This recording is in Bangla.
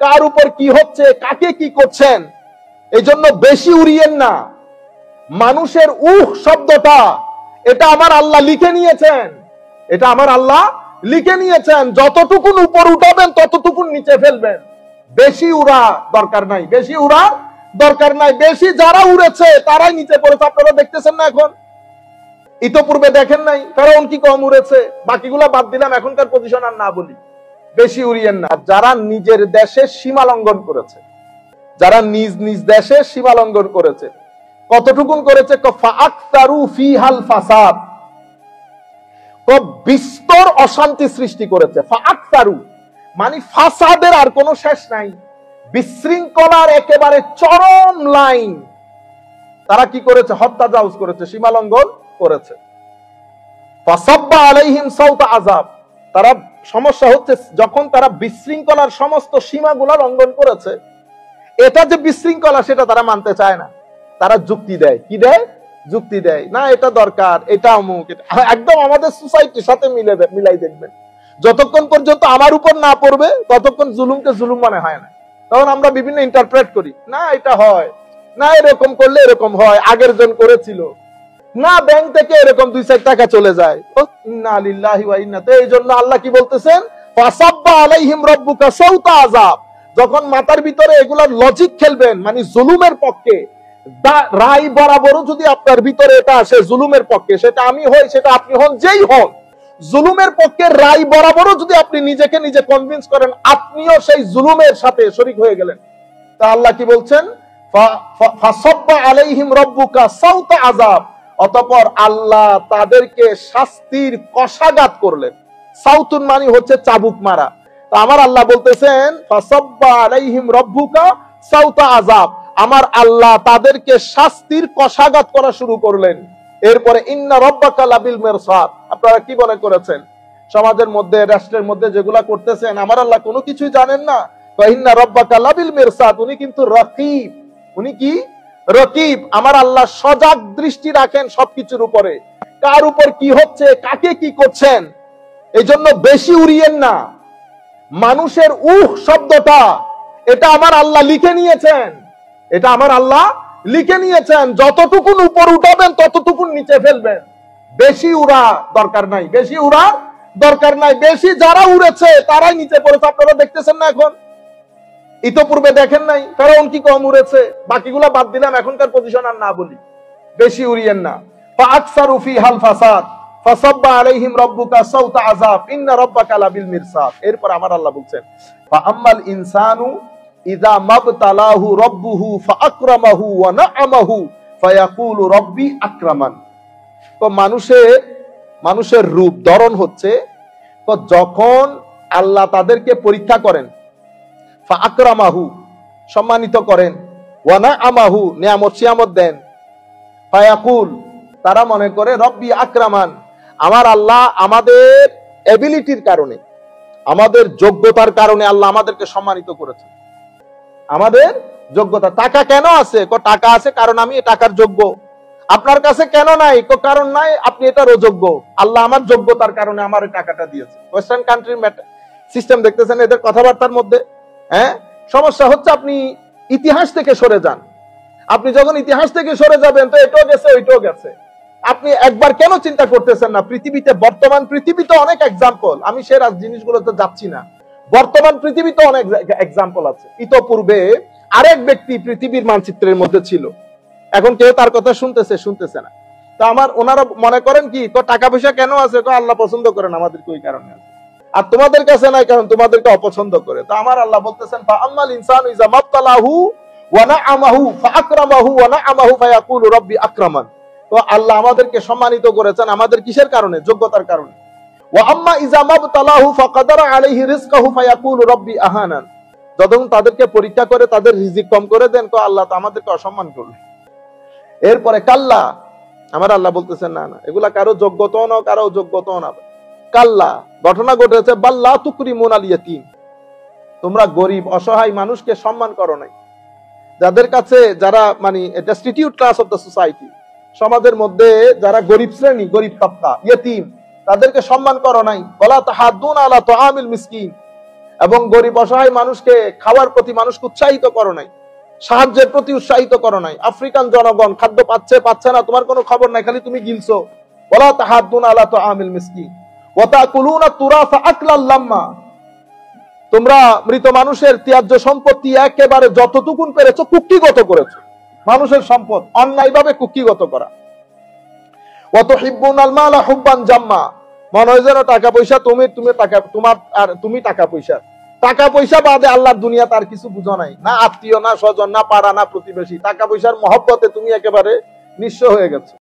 কার উপর কি হচ্ছে, কাকে কি করছেন, এই জন্য বেশি উড়িয়েন না। মানুষের শব্দটা এটা আমার আল্লাহ লিখে নিয়েছেন, এটা আমার আল্লাহ লিখে নিয়েছেন। যতটুকুন উপর উঠাবেন ততটুকুন নিচে ফেলবেন। বেশি উড়া দরকার নাই, বেশি উড়া দরকার নাই। বেশি যারা উড়েছে তারাই নিচে পড়েছে। আপনারা দেখতেছেন না এখন, ইতোপূর্বে দেখেন নাই কারণ কি কম উড়েছে। বাকিগুলা বাদ দিলাম, এখনকার পজিশন আর না বলি। বেশি উড়িয়েন না। যারা নিজের দেশে সীমা লঙ্ঘন করেছে, যারা নিজ নিজ দেশে সীমা লঙ্ঘন করেছে, কতটুকুন করেছে? ফাআকতারু ফিহাল ফাসাদ, বিস্তর অশান্তি সৃষ্টি করেছে। ফাআকতারু মানে ফাসাদের আর কোনো শেষ নাই, বিশৃঙ্খলার একেবারে চরম লাইন। তারা কি করেছে? হত্যাজাউজ করেছে, সীমা লঙ্ঘন করেছে। ফাসাব্বা আলাইহিম সাউতা আযাব। তারা সমস্যা হচ্ছে যখন তারা বিশৃঙ্খলার সমস্ত সীমাগুলো লঙ্ঘন করেছে, এটা যে বিশৃঙ্খলা সেটা তারা মানতে চায় না। তারা যুক্তি দেয়, কি দেয়? যুক্তি দেয়, না এটা দরকার, এটা অমুক। একদম আমাদের সোসাইটির সাথে মিলাই দেখবেন, যতক্ষণ পর্যন্ত আমার উপর না পড়বে ততক্ষণ জুলুমকে জুলুম মনে হয় না। তখন আমরা বিভিন্ন ইন্টারপ্রেট করি, না এটা হয় না, এরকম করলে এরকম হয়, আগের জন করেছিল না, ব্যাংক থেকে এরকম 2-4 টাকা চলে যায়। ইন্না লিল্লাহি ওয়া ইন্না। তো এই জন্য আল্লাহ কি বলতেছেন? ফাসাব্বা আলাইহিম রাব্বুকা সাউতা আযাব। যখন মাথার ভিতরে এগুলার লজিক খেলবেন, মানে জুলুমের পক্ষে রায় বরাবরও যদি আপনার ভিতরে এটা আসে জুলুমের পক্ষে, সেটা আমি হই, সেটা আপনি হন, যেই হন, জুলুমের পক্ষে রায় বরাবরও যদি আপনি নিজেকে নিজে কনভিন্স করেন, আপনিও সেই জুলুমের সাথে শরীক হয়ে গেলেন। তা আল্লাহ কি বলছেন? ফাসাব্বা আলাইহিম রাব্বুকা সাউতা আযাব। অতঃপর আল্লাহ তাদেরকে শাস্তির কষাঘাত করলেন। সাউতুন মানে হচ্ছে চাবুক মারা। তো আমার আল্লাহ বলতেছেন ফাসাব্বা আলাইহিম রাব্বুকা সাউতা আযাব, আমার আল্লাহ তাদেরকে শাস্তির কষাঘাত করা শুরু করলেন। এরপরে ইন্না রাব্বাকা লাবিল মিরসাদ। আপনারা কি মনে করেছেন সমাজের মধ্যে, রাষ্ট্রের মধ্যে যেগুলা করতেছেন আমার আল্লাহ কোনো কিছুই জানেন না? ইন্না রাব্বাকা লাবিল মিরসাদ, উনি কিন্তু রকিব। উনি কি? রকিব। আমার আল্লাহ সজাগ দৃষ্টি রাখেন সবকিছুর উপরে, কার উপর কি হচ্ছে, কাকে কি করছেন। এই জন্য বেশি উড়িয়েন না। মানুষের শব্দটা এটা আমার আল্লাহ লিখে নিয়েছেন, এটা আমার আল্লাহ লিখে নিয়েছেন। যতটুকুন উপর উঠাবেন ততটুকুন নিচে ফেলবেন। বেশি উড়া দরকার নাই, বেশি উড়া দরকার নাই। বেশি যারা উড়েছে তারাই নিচে পড়েছে। আপনারা দেখতেছেন না এখন, ইতোপূর্বে দেখেন নাই কারণ কি কম উড়েছে। বাকিগুলা বাদ দিলাম, এখনকার পজিশন আর না বলি। বেশি উড়িয়েন না। ফাআকসারু ফিহাল ফাসাদ ফাসাব্বা আলাইহিম রাব্বুকা সাউতা আযাব ইন্না রাব্বাকা লাবিল মিরসাদ। এরপর আমার আল্লাহ বলছেন ফাআম্মাল ইনসানু ইযা মাবতালাহু রাব্বুহু ফাআকরামাহু ওয়া না'আমাহু ফায়াকুলু রাব্বি আকরামান। তো মানুষের রূপ ধরন হচ্ছে, তো যখন আল্লাহ তাদেরকে পরীক্ষা করেন, ফাআকরামাহু সম্মানিত করেন, ওয়া না'আমাহু নিয়ামত দেন, ফায়াকুল তারা মনে করে রব্বি আকরামান, আমার আল্লাহ আমাদের এবিলিটির কারণে, আমাদের যোগ্যতার কারণে আল্লাহ আমাদেরকে সম্মানিত করেছে। আমাদের যোগ্যতা। টাকা কেন আছে? টাকা আছে কারণ আমি এই টাকার যোগ্য। আপনার কাছে কেন নাই? কারণ নাই, আপনি এটার অযোগ্য। আল্লাহ আমার যোগ্যতার কারণে আমার এই টাকাটা দিয়েছে। ওয়েস্টার্ন কান্ট্রির সিস্টেম দেখতেছেন এদের কথাবার্তার মধ্যে। হ্যাঁ, সমস্যা হচ্ছে আপনি ইতিহাস থেকে সরে যান। আপনি যখন ইতিহাস থেকে সরে যাবেন তো এটাও গেছে ওইটাও গেছে। আপনি একবার কেন চিন্তা করতেছেন না? পৃথিবীতে, বর্তমান পৃথিবীতে অনেক এক্সাম্পল, আমি সে জিনিসগুলোতে যাচ্ছি না। বর্তমান পৃথিবীতে অনেক এক্সাম্পল আছে। ইতোপূর্বে আরেক ব্যক্তি পৃথিবীর মানচিত্রের মধ্যে ছিল, এখন কেউ তার কথা শুনতেছে না। তো ওনারা মনে করেন কি, টাকা পয়সা কেন আছে? আল্লাহ পছন্দ করেন আমাদেরকে, ওই কারণে আছে। আর তোমাদের কাছে নাই কারণ তোমাদেরকে অপছন্দ করে। তো আমার আল্লাহ বলতেছেন ফাআম্মাল ইনসানু ইযা মাবতালাহু ওয়া না'আমাহু ফাআকরামাহু ওয়া না'আমাহু ফায়াকুলু রাব্বি আকরামান। তো আল্লাহ আমাদেরকে সম্মানিত করেছেন আমাদের কিসের কারণে? যোগ্যতার কারণে। ওয়া আম্মা ইযা মাবতালাহু ফাকাদারা আলাইহি রিজকাহু ফায়াকুলু রাব্বি আহানান। যখন তাদেরকে পরীক্ষা করে তাদের রিজিক কম করে দেন, আল্লাহ তো আমাদেরকে অসম্মান করলেন। এরপরে কাল্লা, আমার আল্লাহ বলতেছেন না না, এগুলা কারো যোগ্যতাও না, কারো যোগ্যতাও না। কাল্লা, ঘটনা ঘটেছে বাল্লা তুকরিমুনাল ইয়াতীম, তোমরা গরিব অসহায় মানুষকে সম্মান করো নাই। যাদের কাছে, যারা মানে destitute class of the society, সমাজের মধ্যে যারা গরিব শ্রেণী, গরিব তাবকা, ইয়তীম, তাদেরকে সম্মান করো নাই। ওয়ালা তাহাদ্দুনা আলা তুআমিল মিসকিন, এবং গরিব অসহায় মানুষকে খাওয়ার প্রতি মানুষকে উৎসাহিত করো নাই, সাহায্যের প্রতি উৎসাহিত করো নাই। আফ্রিকান জনগণ খাদ্য পাচ্ছে না, তোমার কোনো খবর নাই, খালি তুমি গিলছো। ওয়ালা তাহাদ্দুনা আলা তুআমিল মিসকিন ওয়া তাকুলুনা তুরাসা আকলাল লাম্মা, তোমরা মৃত মানুষের ত্যায্য সম্পত্তি একেবারে যতটুকুন পেরেছো কুক্ষিগত করেছো। মানুষের সম্পদ অন্যায়ভাবে কুক্ষিগত করা। ওয়া তুহিব্বুনাল মালা হুব্বান জাম্মা, মনে হয় যেন টাকা পয়সা তুমি টাকা পয়সা বাদে আল্লাহর দুনিয়া তার কিছু বুঝো নাই, না আত্মীয়, না স্বজন, না পাড়া, না প্রতিবেশী। টাকা পয়সার মহব্বতে তুমি একেবারে নিঃস্ব হয়ে গেছো।